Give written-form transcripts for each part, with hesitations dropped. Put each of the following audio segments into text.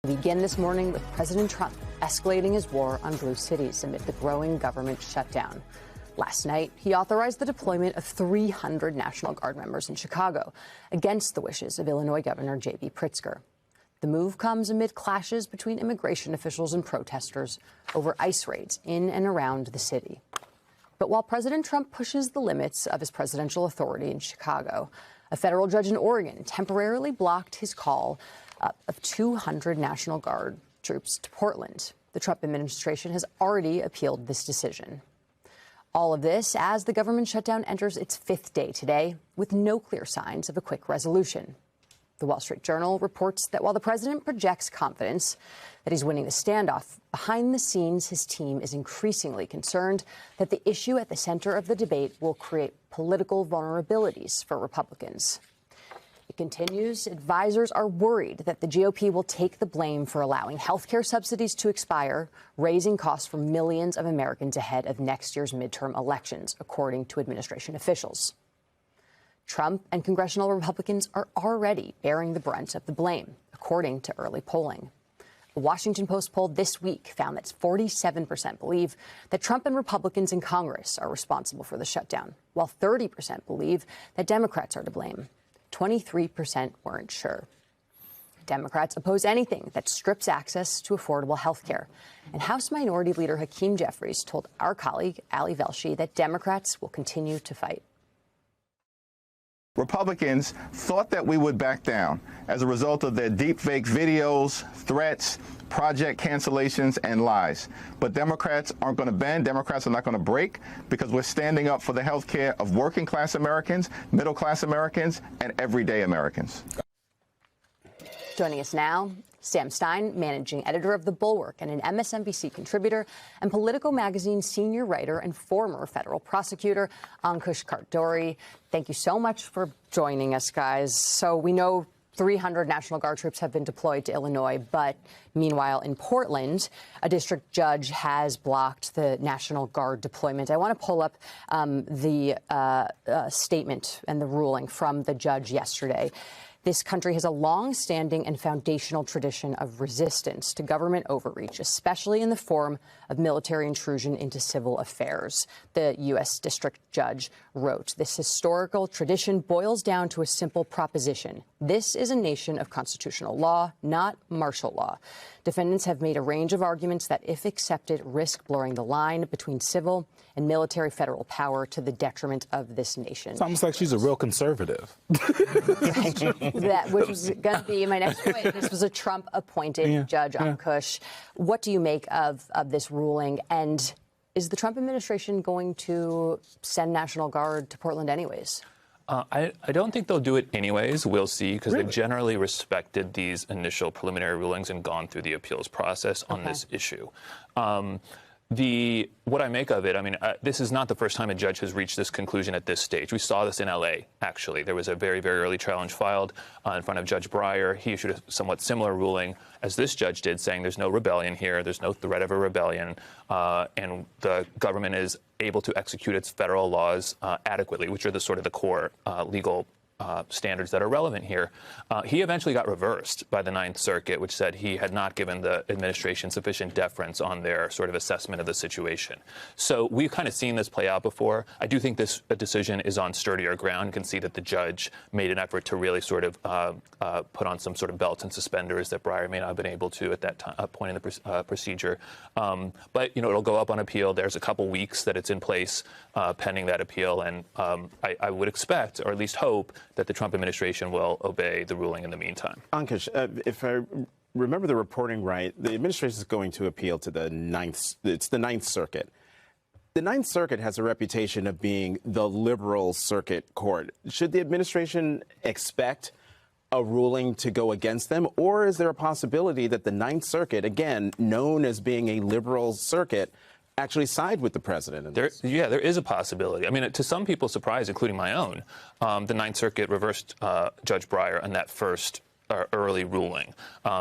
We begin this morning with President Trump escalating his war on blue cities amid the growing government shutdown. Last night, he authorized the deployment of 300 National Guard members in Chicago against the wishes of Illinois Governor J.B. Pritzker. The move comes amid clashes between immigration officials and protesters over ICE raids in and around the city. But while President Trump pushes the limits of his presidential authority in Chicago, a federal judge in Oregon temporarily blocked his call of 200 National Guard troops to Portland. The Trump administration has already appealed this decision. All of this as the government shutdown enters its fifth day today, with no clear signs of a quick resolution. The Wall Street Journal reports that while the president projects confidence that he's winning the standoff, behind the scenes, his team is increasingly concerned that the issue at the center of the debate will create political vulnerabilities for Republicans. It continues, advisors are worried that the GOP will take the blame for allowing health care subsidies to expire, raising costs for millions of Americans ahead of next year's midterm elections, according to administration officials. Trump and congressional Republicans are already bearing the brunt of the blame, according to early polling. A Washington Post poll this week found that 47% believe that Trump and Republicans in Congress are responsible for the shutdown, while 30% believe that Democrats are to blame. 23% weren't sure. Democrats oppose anything that strips access to affordable health care. And House Minority Leader Hakeem Jeffries told our colleague Ali Velshi that Democrats will continue to fight. Republicans thought that we would back down as a result of their deepfake videos, threats, project cancellations, and lies. But Democrats aren't going to bend. Democrats are not going to break, because we're standing up for the health care of working class Americans, middle class Americans, and everyday Americans. Joining us now, Sam Stein, managing editor of The Bulwark and an MSNBC contributor, and Politico Magazine's senior writer and former federal prosecutor, Ankush Khardori. Thank you so much for joining us, guys. So we know 300 National Guard troops have been deployed to Illinois, but meanwhile in Portland, a district judge has blocked the National Guard deployment. I want to pull up the statement and the ruling from the judge yesterday. This country has a long-standing and foundational tradition of resistance to government overreach, especially in the form of military intrusion into civil affairs, the U.S. district judge wrote. This historical tradition boils down to a simple proposition. This is a nation of constitutional law, not martial law. Defendants have made a range of arguments that, if accepted, risk blurring the line between civil and military federal power to the detriment of this nation. It's almost like she's a real conservative. Which was going to be my next point. This was a Trump-appointed judge, Ankush. What do you make of this ruling? And is the Trump administration going to send National Guard to Portland anyways? I don't think they'll do it anyways. We'll see, because they've generally respected these initial preliminary rulings and gone through the appeals process on this issue. What I make of it, I mean, this is not the first time a judge has reached this conclusion at this stage. We saw this in L.A., actually. There was a very, very early challenge filed in front of Judge Breyer. He issued a somewhat similar ruling as this judge did, saying there's no rebellion here, there's no threat of a rebellion, and the government is able to execute its federal laws adequately, which are the sort of the core legal standards that are relevant here. He eventually got reversed by the Ninth Circuit, which said he had not given the administration sufficient deference on their sort of assessment of the situation. So we've kind of seen this play out before. I do think this decision is on sturdier ground. You can see that the judge made an effort to really sort of put on some sort of belts and suspenders that Breyer may not have been able to at that time, point in the procedure. But, you know, it'll go up on appeal. There's a couple weeks that it's in place pending that appeal. And I would expect, or at least hope, that the Trump administration will obey the ruling in the meantime. Ankush, if I remember the reporting right, the administration is going to appeal to the Ninth Circuit. The Ninth Circuit has a reputation of being the liberal circuit court. Should the administration expect a ruling to go against them, or is there a possibility that the Ninth Circuit, again, known as being a liberal circuit, actually side with the president in this? Yeah, there is a possibility. I mean, to some people's surprise, including my own, the Ninth Circuit reversed Judge Breyer on that first early ruling,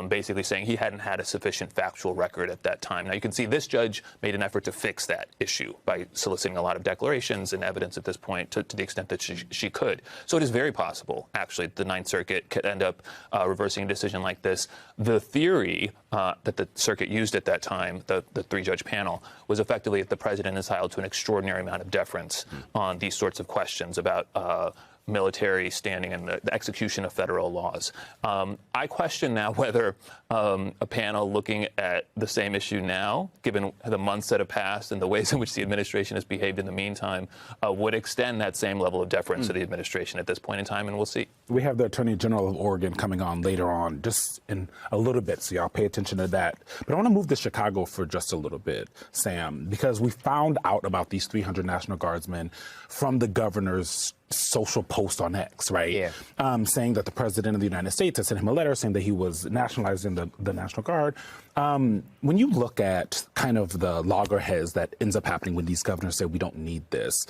basically saying he hadn't had a sufficient factual record at that time. Now, you can see this judge made an effort to fix that issue by soliciting a lot of declarations and evidence at this point to the extent that she could. So it is very possible, actually, the Ninth Circuit could end up reversing a decision like this. The theory that the circuit used at that time, the three-judge panel, was effectively that the president is entitled to an extraordinary amount of deference on these sorts of questions about military standing and the execution of federal laws. I question now whether a panel looking at the same issue now, given the months that have passed and the ways in which the administration has behaved in the meantime, would extend that same level of deference to the administration at this point in time, and we'll see. We have the Attorney General of Oregon coming on later on, just in a little bit, so y'all pay attention to that. But I want to move to Chicago for just a little bit, Sam, because we found out about these 300 National Guardsmen from the governor's social post on X, right? Yeah. Saying that the president of the United States had sent him a letter saying that he was nationalizing the National Guard. When you look at kind of the loggerheads that ends up happening when these governors say we don't need this,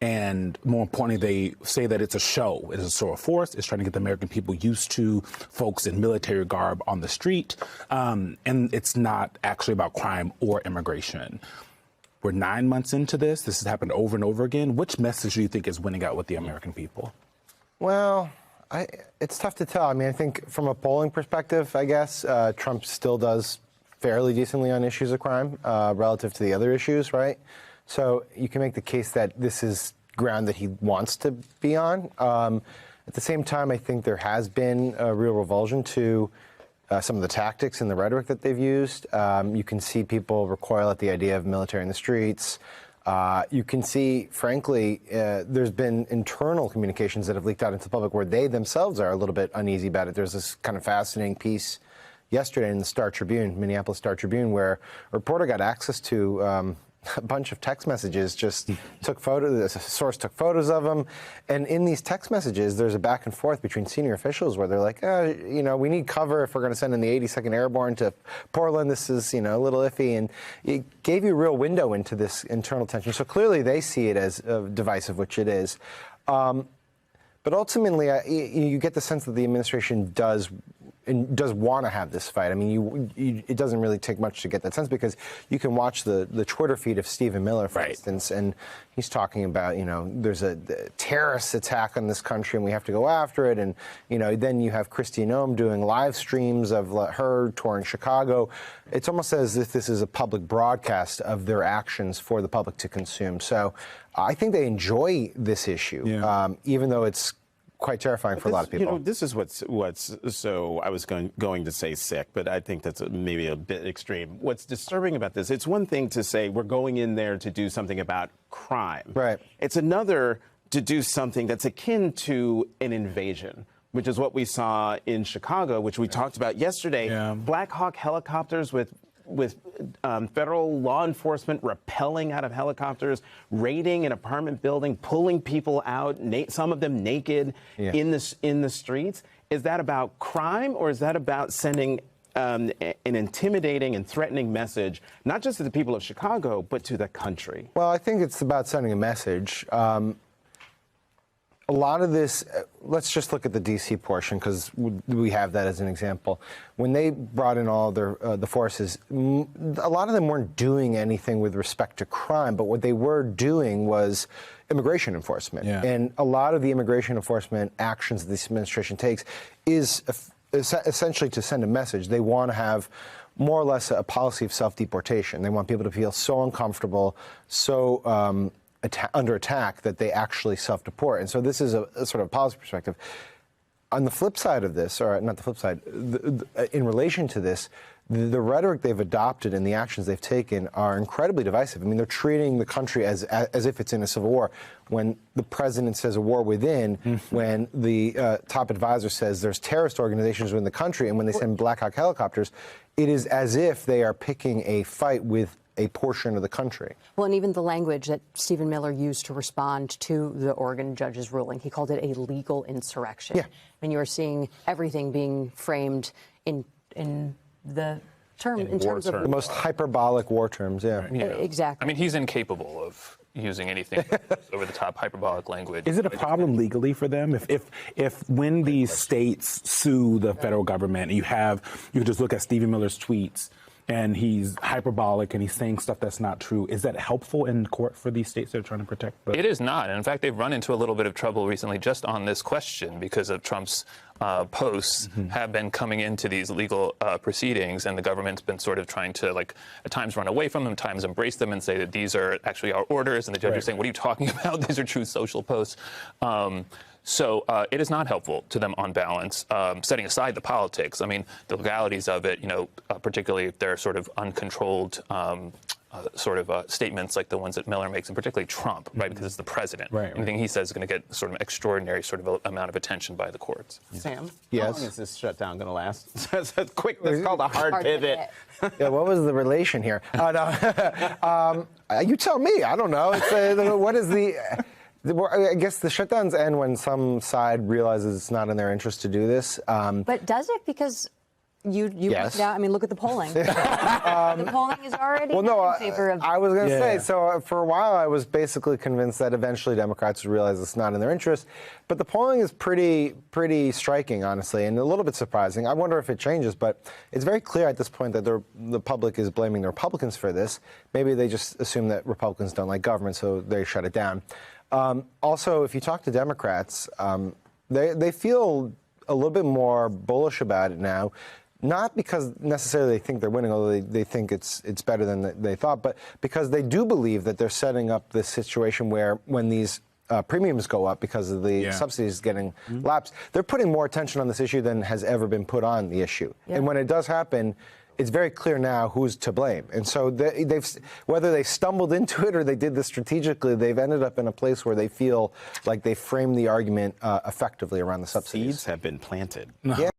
and more importantly, they say that it's a show. It is a show of force. It's trying to get the American people used to folks in military garb on the street. And it's not actually about crime or immigration. We're 9 months into this. This has happened over and over again. Which message do you think is winning out with the American people? Well, it's tough to tell. I mean, I think from a polling perspective, I guess, Trump still does fairly decently on issues of crime relative to the other issues, right? So you can make the case that this is ground that he wants to be on. At the same time, I think there has been a real revulsion to some of the tactics and the rhetoric that they've used. You can see people recoil at the idea of military in the streets. You can see, frankly, there's been internal communications that have leaked out into the public where they themselves are a little bit uneasy about it. There's this kind of fascinating piece yesterday in the Star Tribune, Minneapolis Star Tribune, where a reporter got access to a bunch of text messages, just took photos, the source took photos of them. And in these text messages, there's a back and forth between senior officials where they're like, you know, we need cover if we're going to send in the 82nd Airborne to Portland. This is, you know, a little iffy. And it gave you a real window into this internal tension. So clearly they see it as divisive, which it is. But ultimately, you get the sense that the administration does want to have this fight. I mean, it doesn't really take much to get that sense because you can watch the Twitter feed of Stephen Miller, for instance, and he's talking about, you know, there's a terrorist attack on this country and we have to go after it. And, you know, then you have Kristi Noem doing live streams of her touring Chicago. It's almost as if this is a public broadcast of their actions for the public to consume. So I think they enjoy this issue, even though it's quite terrifying for a lot of people. You know, this is what's so I was going to say sick, but I think that's maybe a bit extreme. What's disturbing about this, it's one thing to say we're going in there to do something about crime. Right. It's another to do something that's akin to an invasion, which is what we saw in Chicago, which we talked about yesterday. Yeah. Black Hawk helicopters with federal law enforcement rappelling out of helicopters, raiding an apartment building, pulling people out, some of them naked in the streets. Is that about crime, or is that about sending an intimidating and threatening message, not just to the people of Chicago, but to the country? Well, I think it's about sending a message. A lot of this, let's just look at the D.C. portion because we have that as an example. When they brought in all their the forces, a lot of them weren't doing anything with respect to crime, but what they were doing was immigration enforcement. Yeah. And a lot of the immigration enforcement actions this administration takes is essentially to send a message. They want to have more or less a policy of self-deportation. They want people to feel so uncomfortable, so under attack that they actually self-deport. And so this is a sort of policy perspective. On the flip side of this, or not the flip side, in relation to this, the rhetoric they've adopted and the actions they've taken are incredibly divisive. I mean, they're treating the country as if it's in a civil war. When the president says a war within, when the top advisor says there's terrorist organizations within the country, and when they send Black Hawk helicopters, it is as if they are picking a fight with a portion of the country. Well, and even the language that Stephen Miller used to respond to the Oregon judge's ruling, he called it a legal insurrection. Yeah. And you are seeing everything being framed in the term, in terms of the most hyperbolic war terms, Exactly. I mean, he's incapable of using anything but over-the-top hyperbolic language. Is it a problem legally for them if when these states sue the federal government, you can just look at Stephen Miller's tweets and he's hyperbolic and he's saying stuff that's not true. Is that helpful in court for these states that are trying to protect? It is not. And in fact, they've run into a little bit of trouble recently just on this question because of Trump's posts have been coming into these legal proceedings, and the government's been sort of trying to, like, at times run away from them, times embrace them and say that these are actually our orders, and the judge is saying, what are you talking about? These are true social posts. So it is not helpful to them on balance, setting aside the politics. I mean, the legalities of it, particularly if they're sort of uncontrolled statements like the ones that Miller makes, and particularly Trump, right, because it's the president. Right. Anything he says is going to get sort of an extraordinary sort of amount of attention by the courts. Sam? Yes? How long is this shutdown going to last? It's called a hard pivot. Yeah, what was the relation here? You tell me. I don't know. What is I guess the shutdowns end when some side realizes it's not in their interest to do this. But does it? Because you Yes. pointed out, I mean, look at the polling. The polling is already in favor of... I was going to say, so for a while I was basically convinced that eventually Democrats would realize it's not in their interest. But the polling is pretty striking, honestly, and a little bit surprising. I wonder if it changes, but it's very clear at this point that the public is blaming the Republicans for this. Maybe they just assume that Republicans don't like government, so they shut it down. Also, if you talk to Democrats, they feel a little bit more bullish about it now. Not because necessarily they think they're winning, although they think it's better than they thought, but because they do believe that they're setting up this situation where when these premiums go up because of the subsidies getting lapsed, they're putting more attention on this issue than has ever been put on the issue. Yeah. And when it does happen, it's very clear now who's to blame. And so they've, whether they stumbled into it or they did this strategically, they've ended up in a place where they feel like they framed the argument effectively around the subsidies. Seeds have been planted. Yeah.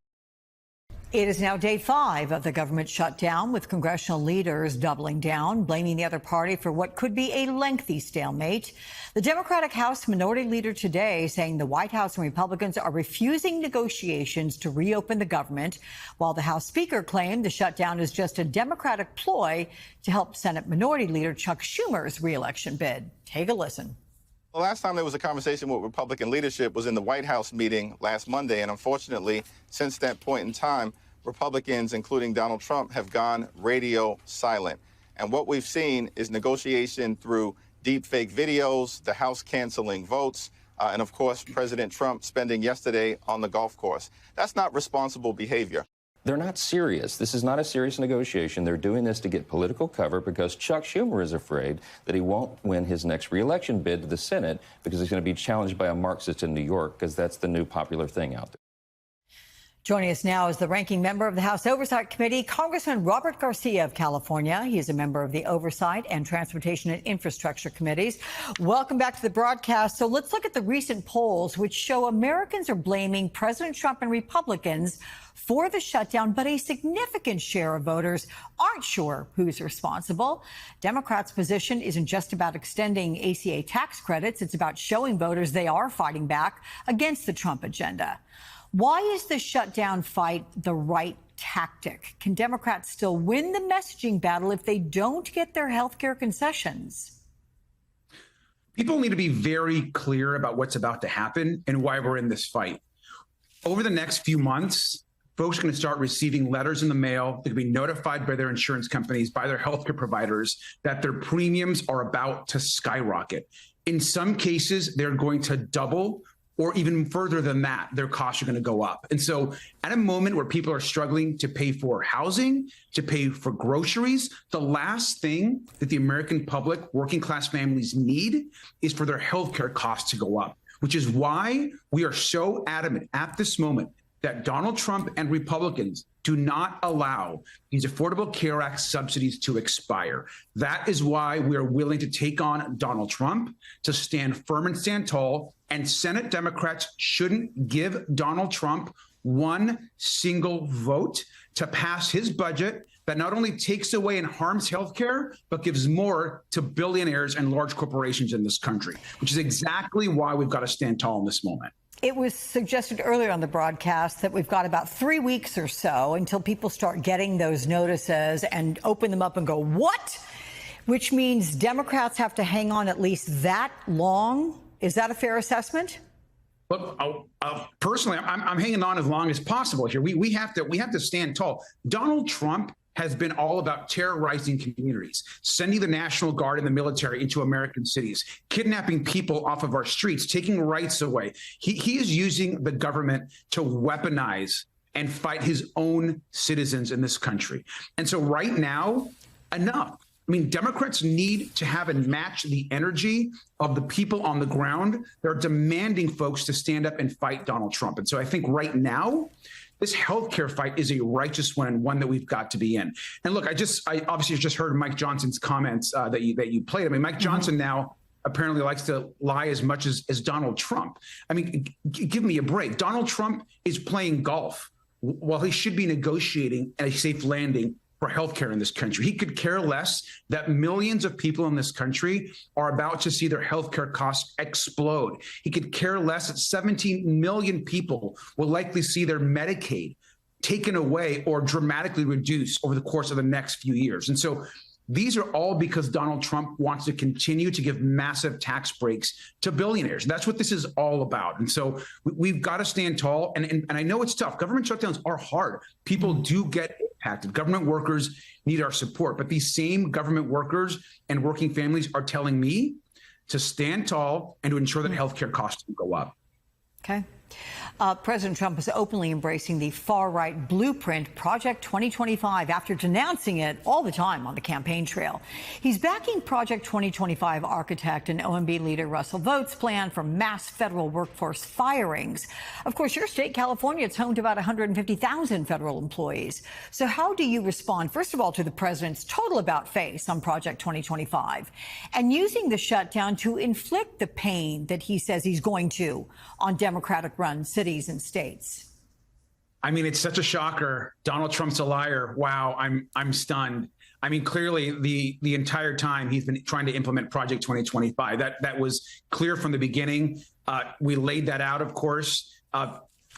It is now day 5 of the government shutdown, with congressional leaders doubling down, blaming the other party for what could be a lengthy stalemate. The Democratic House Minority Leader today saying the White House and Republicans are refusing negotiations to reopen the government, while the House Speaker claimed the shutdown is just a Democratic ploy to help Senate Minority Leader Chuck Schumer's reelection bid. Take a listen. The last time there was a conversation with Republican leadership was in the White House meeting last Monday, and unfortunately, since that point in time, Republicans, including Donald Trump, have gone radio silent. And what we've seen is negotiation through deep fake videos, the House canceling votes, and of course, President Trump spending yesterday on the golf course. That's not responsible behavior. They're not serious. This is not a serious negotiation. They're doing this to get political cover because Chuck Schumer is afraid that he won't win his next reelection bid to the Senate because he's going to be challenged by a Marxist in New York, because that's the new popular thing out there. Joining us now is the ranking member of the House Oversight Committee, Congressman Robert Garcia of California. He is a member of the Oversight and Transportation and Infrastructure Committees. Welcome back to the broadcast. So let's look at the recent polls, which show Americans are blaming President Trump and Republicans for the shutdown, but a significant share of voters aren't sure who's responsible. Democrats' position isn't just about extending ACA tax credits. It's about showing voters they are fighting back against the Trump agenda. Why is the shutdown fight the right tactic? Can Democrats still win the messaging battle if they don't get their health care concessions? People need to be very clear about what's about to happen and why we're in this fight. Over the next few months, folks are going to start receiving letters in the mail. They're going to be notified by their insurance companies, by their healthcare providers, that their premiums are about to skyrocket. In some cases, they're going to double, or even further than that, their costs are going to go up. And so at a moment where people are struggling to pay for housing, to pay for groceries, the last thing that the American public, working class families need is for their healthcare costs to go up, which is why we are so adamant at this moment that Donald Trump and Republicans do not allow these Affordable Care Act subsidies to expire. That is why we are willing to take on Donald Trump, to stand firm and stand tall. And Senate Democrats shouldn't give Donald Trump one single vote to pass his budget that not only takes away and harms healthcare, but gives more to billionaires and large corporations in this country, which is exactly why we've got to stand tall in this moment. It was suggested earlier on the broadcast that we've got about 3 weeks or so until people start getting those notices and open them up and go, what? Which means Democrats have to hang on at least that long. Is that a fair assessment? Look, personally, I'm hanging on as long as possible here. We have to stand tall. Donald Trump has been all about terrorizing communities, sending the National Guard and the military into American cities, kidnapping people off of our streets, taking rights away. He is using the government to weaponize and fight his own citizens in this country. And so right now, enough. I mean, Democrats need to have and match the energy of the people on the ground. They're demanding folks to stand up and fight Donald Trump. And so I think right now, this healthcare fight is a righteous one and one that we've got to be in. And look, I obviously just heard Mike Johnson's comments that you played. I mean, Mike Johnson now apparently likes to lie as much as Donald Trump. I mean, give me a break. Donald Trump is playing golf while he should be negotiating a safe landing for healthcare in this country. He could care less that millions of people in this country are about to see their healthcare costs explode. He could care less that 17 million people will likely see their Medicaid taken away or dramatically reduced over the course of the next few years. And so these are all because Donald Trump wants to continue to give massive tax breaks to billionaires. That's what this is all about. And so we've got to stand tall. And I know it's tough. Government shutdowns are hard. People do get impacted. Government workers need our support. But these same government workers and working families are telling me to stand tall and to ensure that healthcare costs don't go up. Okay. President Trump is openly embracing the far-right blueprint, Project 2025, after denouncing it all the time on the campaign trail. He's backing Project 2025 architect and OMB leader Russell Vought's plan for mass federal workforce firings. Of course, your state, California, it's home to about 150,000 federal employees. So how do you respond, first of all, to the president's total about-face on Project 2025 and using the shutdown to inflict the pain that he says he's going to on Democratic-run cities and states? I mean, it's such a shocker. Donald Trump's a liar. Wow, I'm stunned. I mean, clearly the entire time he's been trying to implement Project 2025. That was clear from the beginning. We laid that out, of course.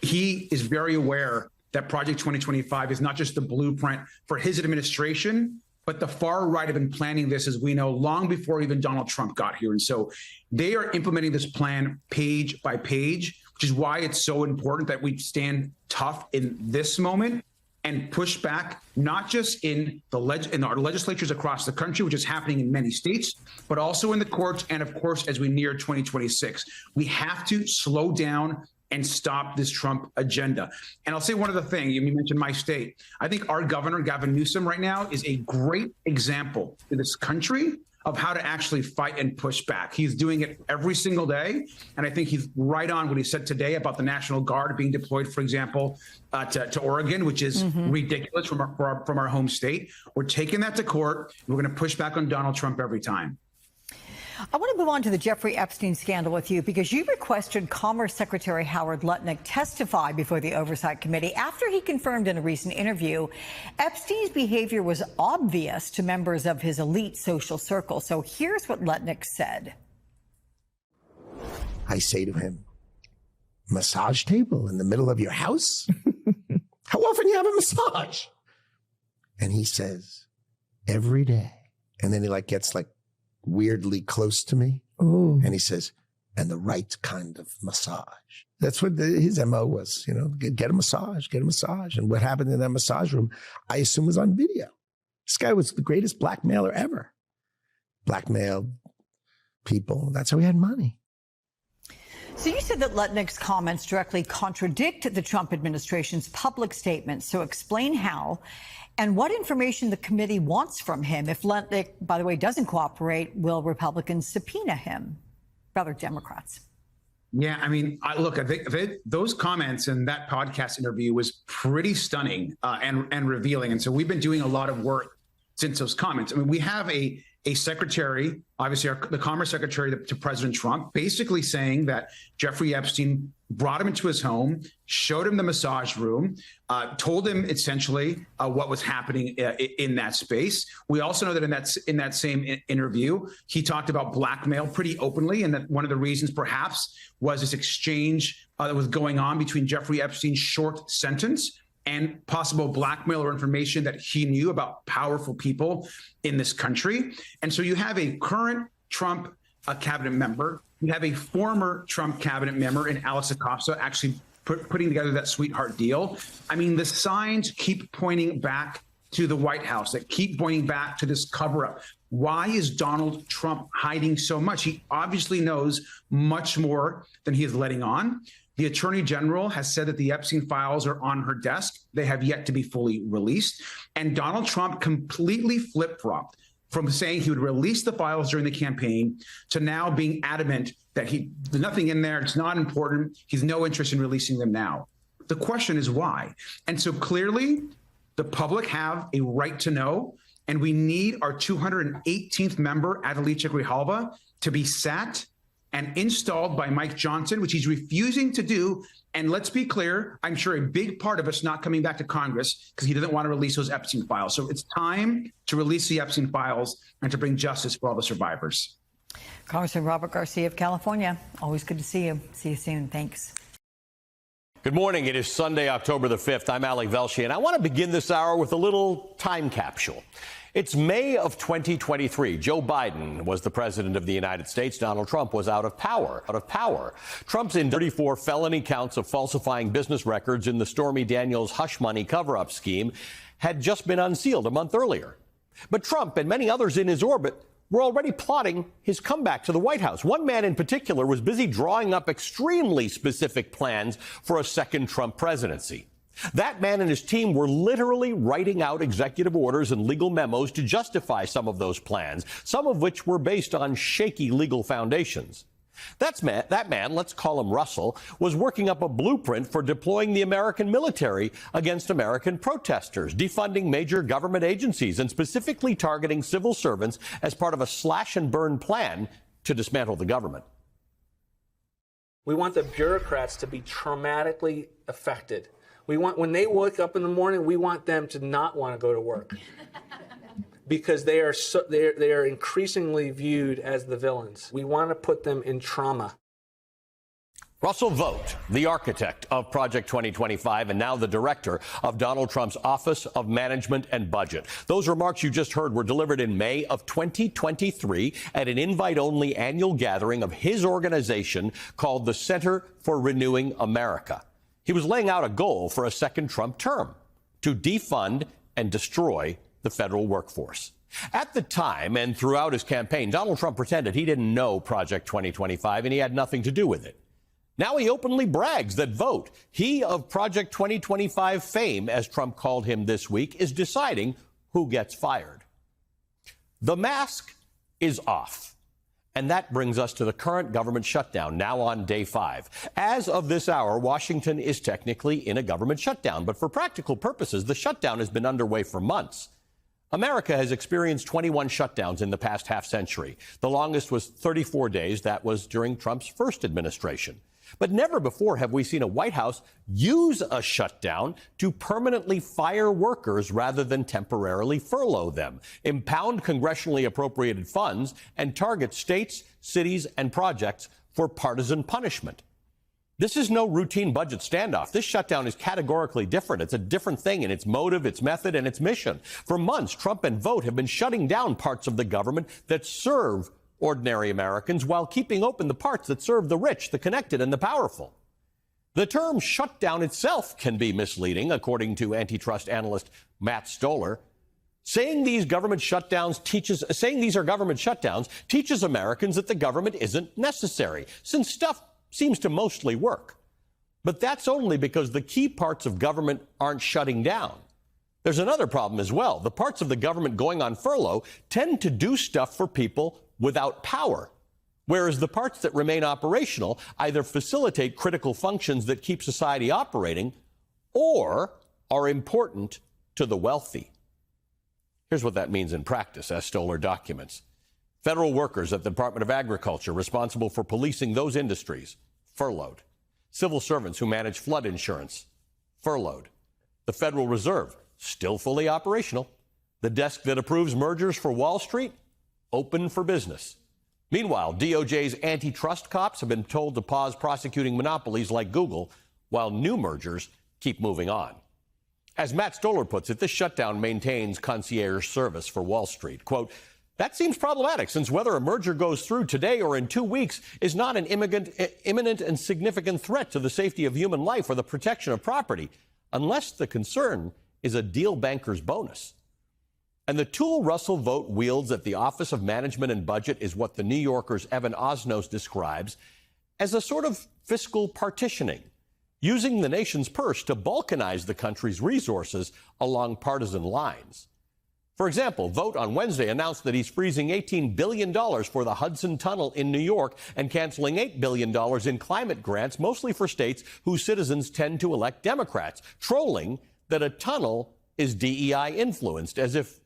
He is very aware that Project 2025 is not just the blueprint for his administration, but the far right have been planning this, as we know, long before even Donald Trump got here. And so they are implementing this plan page by page, which is why it's so important that we stand tough in this moment and push back, not just in our legislatures across the country, which is happening in many states, but also in the courts. And of course, as we near 2026, we have to slow down and stop this Trump agenda. And I'll say one other thing. You mentioned my state. I think our governor, Gavin Newsom, right now is a great example in this country of how to actually fight and push back. He's doing it every single day. And I think he's right on what he said today about the National Guard being deployed, for example, to Oregon, which is ridiculous from our home state. We're taking that to court. We're going to push back on Donald Trump every time. I want to move on to the Jeffrey Epstein scandal with you because you requested Commerce Secretary Howard Lutnick testify before the Oversight Committee after he confirmed in a recent interview Epstein's behavior was obvious to members of his elite social circle. So here's what Lutnick said. I say to him, massage table in the middle of your house? How often you have a massage? And he says, every day. And then he gets weirdly close to me. Ooh. And he says, and the right kind of massage. That's what his MO was, get a massage, get a massage. And what happened in that massage room, I assume was on video. This guy was the greatest blackmailer ever. Blackmailed people. That's how he had money. So you said that Lutnick's comments directly contradict the Trump administration's public statements. So explain how and what information the committee wants from him. If Lutnick, by the way, doesn't cooperate, will Republicans subpoena him? Rather, Democrats. Yeah, I mean, look, I think those comments in that podcast interview was pretty stunning and revealing. And so we've been doing a lot of work since those comments. I mean, we have a secretary, obviously the Commerce Secretary to President Trump, basically saying that Jeffrey Epstein brought him into his home, showed him the massage room, told him essentially what was happening in that space. We also know that in that same interview, he talked about blackmail pretty openly, and that one of the reasons perhaps was this exchange that was going on between Jeffrey Epstein's short sentence and possible blackmail or information that he knew about powerful people in this country. And so you have a current Trump cabinet member, you have a former Trump cabinet member in Alex Acosta actually putting together that sweetheart deal. I mean, the signs keep pointing back to the White House, that keep pointing back to this cover-up. Why is Donald Trump hiding so much? He obviously knows much more than he is letting on. The Attorney General has said that the Epstein files are on her desk. They have yet to be fully released. And Donald Trump completely flip-flopped from saying he would release the files during the campaign to now being adamant that there's nothing in there, it's not important, he's no interest in releasing them now. The question is why? And so clearly, the public have a right to know, and we need our 218th member, Adelicia Grijalva, to be sat and installed by Mike Johnson, which he's refusing to do. And let's be clear, I'm sure a big part of us not coming back to Congress because he doesn't want to release those Epstein files. So it's time to release the Epstein files and to bring justice for all the survivors. Congressman Robert Garcia of California, always good to see you. See you soon. Thanks. Good morning. It is Sunday, October the 5th. I'm Alec Velshi, and I want to begin this hour with a little time capsule. It's May of 2023. Joe Biden was the president of the United States. Donald Trump was out of power. Trump's in 34 felony counts of falsifying business records in the Stormy Daniels hush money cover-up scheme had just been unsealed a month earlier. But Trump and many others in his orbit were already plotting his comeback to the White House. One man in particular was busy drawing up extremely specific plans for a second Trump presidency. That man and his team were literally writing out executive orders and legal memos to justify some of those plans, some of which were based on shaky legal foundations. That man, let's call him Russell, was working up a blueprint for deploying the American military against American protesters, defunding major government agencies, and specifically targeting civil servants as part of a slash-and-burn plan to dismantle the government. We want the bureaucrats to be traumatically affected. We want, when they wake up in the morning, we want them to not want to go to work because they are increasingly viewed as the villains. We want to put them in trauma. Russell Vought, the architect of Project 2025 and now the director of Donald Trump's Office of Management and Budget. Those remarks you just heard were delivered in May of 2023 at an invite-only annual gathering of his organization called the Center for Renewing America. He was laying out a goal for a second Trump term: to defund and destroy the federal workforce. At the time and throughout his campaign, Donald Trump pretended he didn't know Project 2025 and he had nothing to do with it. Now he openly brags that Vought, he of Project 2025 fame, as Trump called him this week, is deciding who gets fired. The mask is off. And that brings us to the current government shutdown, now on day 5. As of this hour, Washington is technically in a government shutdown, but for practical purposes, the shutdown has been underway for months. America has experienced 21 shutdowns in the past half century. The longest was 34 days. That was during Trump's first administration. But never before have we seen a White House use a shutdown to permanently fire workers rather than temporarily furlough them, impound congressionally appropriated funds, and target states, cities, and projects for partisan punishment. This is no routine budget standoff. This shutdown is categorically different. It's a different thing in its motive, its method, and its mission. For months, Trump and Vought have been shutting down parts of the government that serve ordinary Americans while keeping open the parts that serve the rich, the connected, and the powerful. The term shutdown itself can be misleading, according to antitrust analyst Matt Stoller. Saying these are government shutdowns teaches Americans that the government isn't necessary, since stuff seems to mostly work. But that's only because the key parts of government aren't shutting down. There's another problem as well. The parts of the government going on furlough tend to do stuff for people without power, whereas the parts that remain operational either facilitate critical functions that keep society operating or are important to the wealthy. Here's what that means in practice, as Stoller documents. Federal workers at the Department of Agriculture responsible for policing those industries, furloughed. Civil servants who manage flood insurance, furloughed. The Federal Reserve, still fully operational. The desk that approves mergers for Wall Street, open for business. Meanwhile, DOJ's antitrust cops have been told to pause prosecuting monopolies like Google while new mergers keep moving on. As Matt Stoller puts it, this shutdown maintains concierge service for Wall Street. Quote, that seems problematic since whether a merger goes through today or in 2 weeks is not an imminent and significant threat to the safety of human life or the protection of property, unless the concern is a deal banker's bonus. And the tool Russell Vought wields at the Office of Management and Budget is what the New Yorker's Evan Osnos describes as a sort of fiscal partitioning, using the nation's purse to balkanize the country's resources along partisan lines. For example, Vought on Wednesday announced that he's freezing $18 billion for the Hudson Tunnel in New York and canceling $8 billion in climate grants, mostly for states whose citizens tend to elect Democrats, trolling that a tunnel is DEI influenced, as if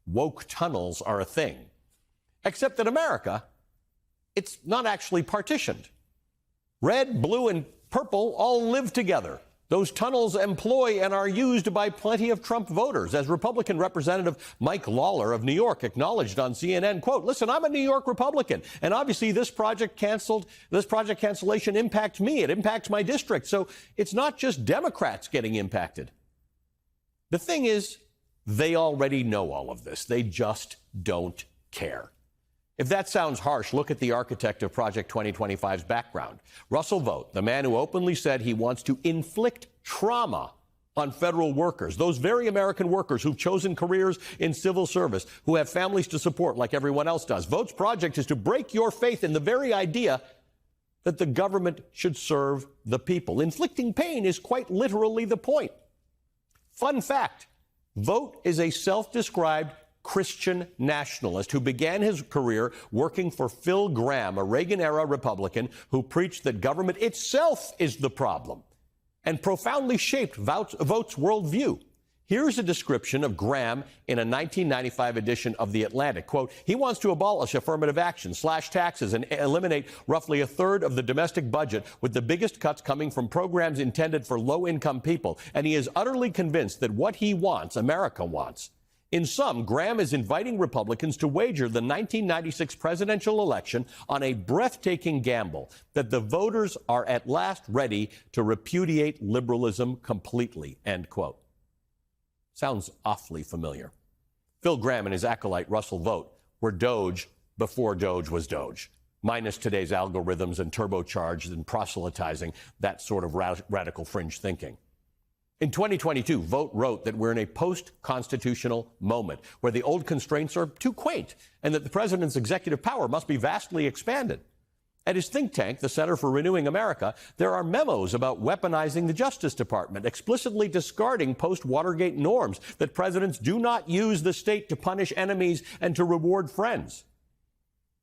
woke tunnels are a thing. Except that America, it's not actually partitioned. Red, blue, and purple all live together. Those tunnels employ and are used by plenty of Trump voters, as Republican Representative Mike Lawler of New York acknowledged on CNN, quote, listen, I'm a New York Republican, and obviously this project cancellation impacts me. It impacts my district. So it's not just Democrats getting impacted. The thing is, they already know all of this. They just don't care. If that sounds harsh, look at the architect of Project 2025's background. Russell Vought, the man who openly said he wants to inflict trauma on federal workers, those very American workers who've chosen careers in civil service, who have families to support like everyone else does. Vought's project is to break your faith in the very idea that the government should serve the people. Inflicting pain is quite literally the point. Fun fact, Vought is a self-described Christian nationalist who began his career working for Phil Gramm, a Reagan-era Republican who preached that government itself is the problem and profoundly shaped Vought's worldview. Here's a description of Gramm in a 1995 edition of The Atlantic. Quote, he wants to abolish affirmative action, slash taxes, and eliminate roughly a third of the domestic budget, with the biggest cuts coming from programs intended for low-income people. And he is utterly convinced that what he wants, America wants. In sum, Gramm is inviting Republicans to wager the 1996 presidential election on a breathtaking gamble that the voters are at last ready to repudiate liberalism completely, end quote. Sounds awfully familiar. Phil Gramm and his acolyte Russell Vought were Doge before Doge was Doge, minus today's algorithms and turbocharged and proselytizing that sort of radical fringe thinking. In 2022, Vought wrote that we're in a post-constitutional moment where the old constraints are too quaint and that the president's executive power must be vastly expanded. At his think tank, the Center for Renewing America, there are memos about weaponizing the Justice Department, explicitly discarding post-Watergate norms that presidents do not use the state to punish enemies and to reward friends.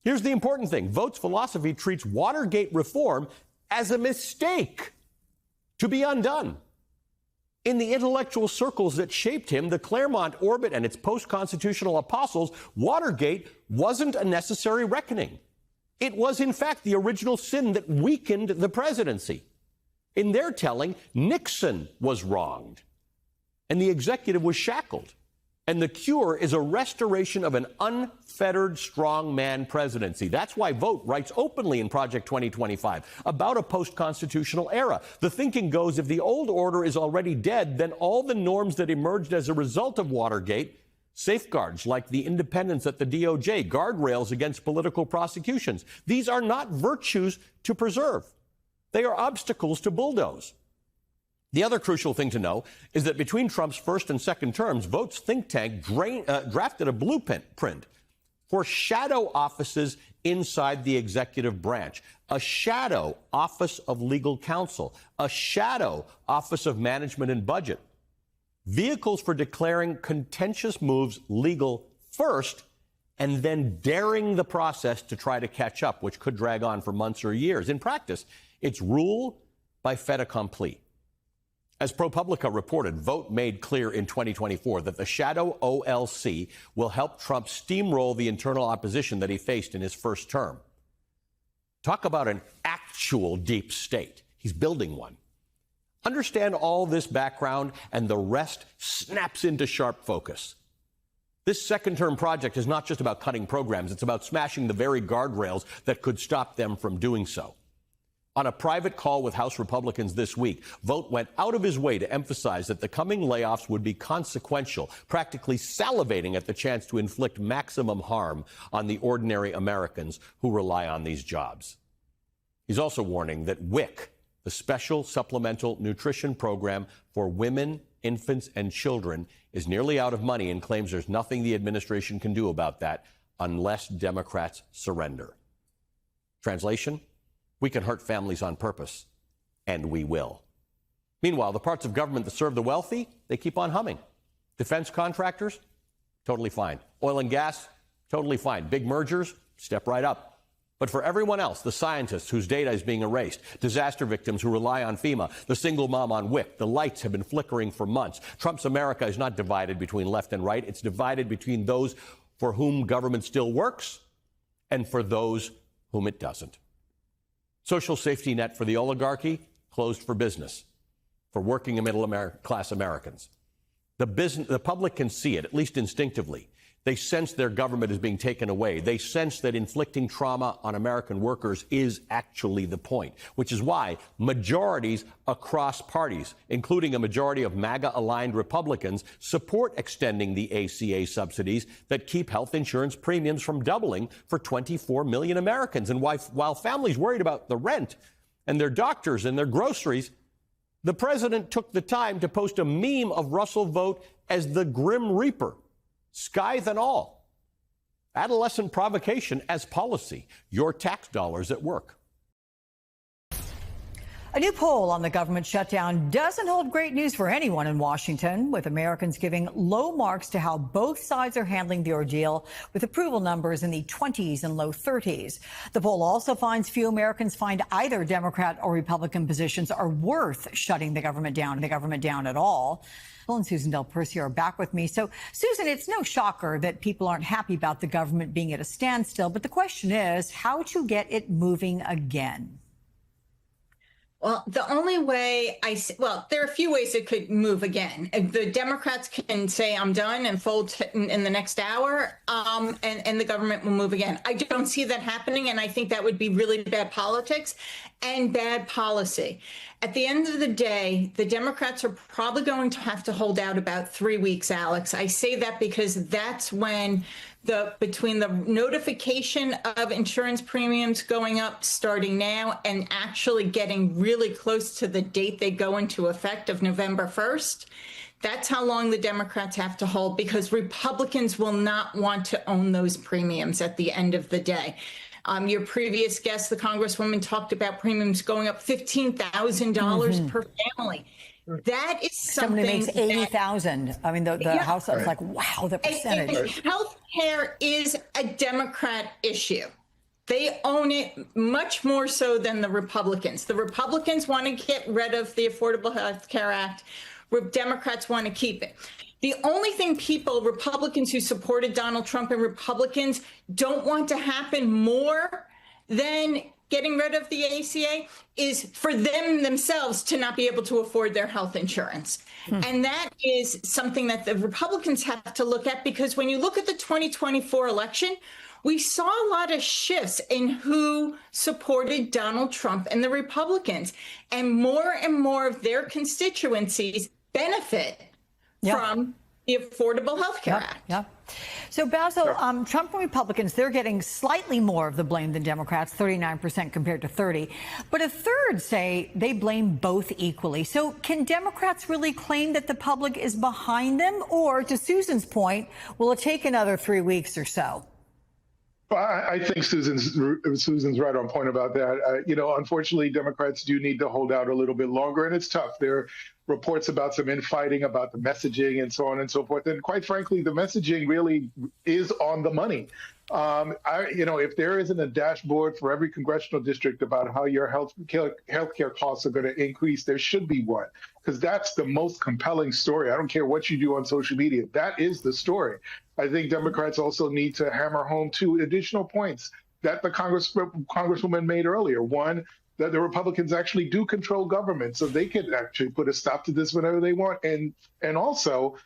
Here's the important thing. Vought's philosophy treats Watergate reform as a mistake to be undone. In the intellectual circles that shaped him, the Claremont orbit and its post-constitutional apostles, Watergate wasn't a necessary reckoning. It was, in fact, the original sin that weakened the presidency. In their telling, Nixon was wronged, and the executive was shackled. And the cure is a restoration of an unfettered strongman presidency. That's why Vought writes openly in Project 2025 about a post-constitutional era. The thinking goes, if the old order is already dead, then all the norms that emerged as a result of Watergate, safeguards like the independence at the DOJ, guardrails against political prosecutions, these are not virtues to preserve. They are obstacles to bulldoze. The other crucial thing to know is that between Trump's first and second terms, Vought's think tank drafted a blueprint for shadow offices inside the executive branch, a shadow office of legal counsel, a shadow office of management and budget, vehicles for declaring contentious moves legal first and then daring the process to try to catch up, which could drag on for months or years. In practice, it's rule by fait accompli. As ProPublica reported, Vought made clear in 2024 that the shadow OLC will help Trump steamroll the internal opposition that he faced in his first term. Talk about an actual deep state. He's building one. Understand all this background, and the rest snaps into sharp focus. This second-term project is not just about cutting programs. It's about smashing the very guardrails that could stop them from doing so. On a private call with House Republicans this week, Vogt went out of his way to emphasize that the coming layoffs would be consequential, practically salivating at the chance to inflict maximum harm on the ordinary Americans who rely on these jobs. He's also warning that WIC, the Special Supplemental Nutrition Program for women, infants, and children, is nearly out of money and claims there's nothing the administration can do about that unless Democrats surrender. Translation? We can hurt families on purpose, and we will. Meanwhile, the parts of government that serve the wealthy, they keep on humming. Defense contractors, totally fine. Oil and gas, totally fine. Big mergers, step right up. But for everyone else, the scientists whose data is being erased, disaster victims who rely on FEMA, the single mom on WIC, the lights have been flickering for months. Trump's America is not divided between left and right. It's divided between those for whom government still works and for those whom it doesn't. Social safety net for the oligarchy, closed for business, for working and middle-class Americans. The public can see it, at least instinctively. They sense their government is being taken away. They sense that inflicting trauma on American workers is actually the point, which is why majorities across parties, including a majority of MAGA-aligned Republicans, support extending the ACA subsidies that keep health insurance premiums from doubling for 24 million Americans. And while families worried about the rent and their doctors and their groceries, the president took the time to post a meme of Russell Vogt as the Grim Reaper. Scythe and all. Adolescent provocation as policy. Your tax dollars at work. A new poll on the government shutdown doesn't hold great news for anyone in Washington, with Americans giving low marks to how both sides are handling the ordeal, with approval numbers in the 20s and low 30s. The poll also finds few Americans find either Democrat or Republican positions are worth shutting the government down at all. Bill and Susan Del Percio are back with me. So, Susan, it's no shocker that people aren't happy about the government being at a standstill, but the question is how to get it moving again. Well, the only way there are a few ways it could move again. The Democrats can say, I'm done and fold in the next hour, and the government will move again. I don't see that happening, and I think that would be really bad politics and bad policy. At the end of the day, the Democrats are probably going to have to hold out about 3 weeks, Alex. I say that because that's when between the notification of insurance premiums going up starting now and actually getting really close to the date they go into effect of November 1st, that's how long the Democrats have to hold, because Republicans will not want to own those premiums at the end of the day. Your previous guest, the Congresswoman, talked about premiums going up $15,000 per family. That is something. Somebody makes $80,000. I mean, the House is like, wow, the percentage. Health care is a Democrat issue. They own it much more so than the Republicans. The Republicans want to get rid of the Affordable Health Care Act. Democrats want to keep it. The only thing Republicans who supported Donald Trump and Republicans don't want to happen more than getting rid of the ACA is for themselves to not be able to afford their health insurance. And that is something that the Republicans have to look at, because when you look at the 2024 election, we saw a lot of shifts in who supported Donald Trump and the Republicans, and more of their constituencies benefit from the Affordable Health Care Act. Yeah. So, Basil, Trump and Republicans, they're getting slightly more of the blame than Democrats, 39% compared to 30%. But a third say they blame both equally. So can Democrats really claim that the public is behind them? Or, to Susan's point, will it take another 3 weeks or so? Well, I think Susan's right on point about that. Unfortunately, Democrats do need to hold out a little bit longer, and it's tough. There are reports about some infighting about the messaging and so on and so forth. And quite frankly, the messaging really is on the money. If there isn't a dashboard for every congressional district about how your healthcare costs are going to increase, there should be one, because that's the most compelling story. I don't care what you do on social media. That is the story. I think Democrats also need to hammer home two additional points that the Congresswoman made earlier. One, that the Republicans actually do control government, so they could actually put a stop to this whenever they want. And also,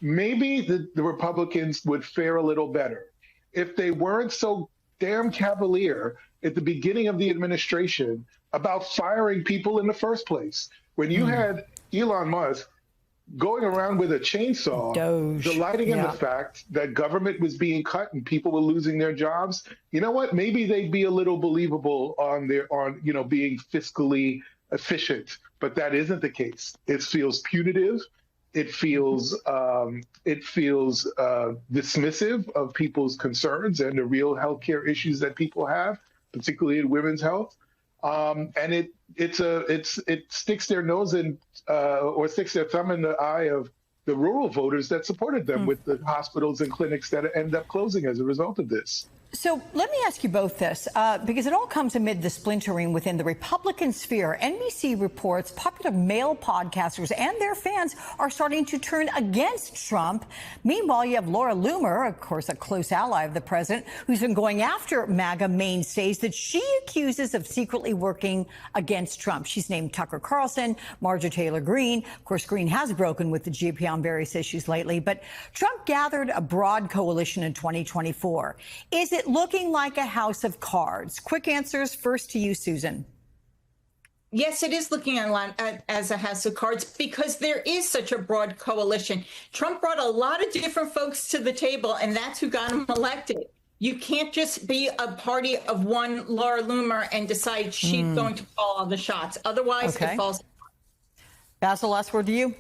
maybe the Republicans would fare a little better if they weren't so damn cavalier at the beginning of the administration about firing people in the first place. When you had Elon Musk going around with a chainsaw, delighting in the fact that government was being cut and people were losing their jobs, you know what? Maybe they'd be a little believable on being fiscally efficient, but that isn't the case. It feels punitive. It feels dismissive of people's concerns and the real healthcare issues that people have, particularly in women's health. And it sticks their nose in or sticks their thumb in the eye of the rural voters that supported them with the hospitals and clinics that end up closing as a result of this. So let me ask you both this, because it all comes amid the splintering within the Republican sphere. NBC reports popular male podcasters and their fans are starting to turn against Trump. Meanwhile, you have Laura Loomer, of course, a close ally of the president, who's been going after MAGA mainstays that she accuses of secretly working against Trump. She's named Tucker Carlson, Marjorie Taylor Greene. Of course, Greene has broken with the GOP on various issues lately, but Trump gathered a broad coalition in 2024. Is it looking like a house of cards? Quick answers first to you, Susan. Yes, it is looking as a house of cards because there is such a broad coalition. Trump brought a lot of different folks to the table, and that's who got him elected. You can't just be a party of one Laura Loomer and decide she's going to call all the shots. Otherwise, it falls. Basil, last word to you.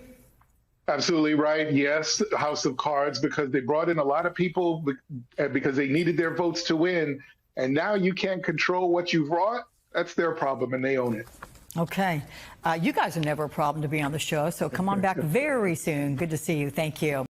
Absolutely right. Yes, House of Cards, because they brought in a lot of people because they needed their votes to win. And now you can't control what you've wrought. That's their problem, and they own it. Okay. You guys are never a problem to be on the show, so come on back very soon. Good to see you. Thank you.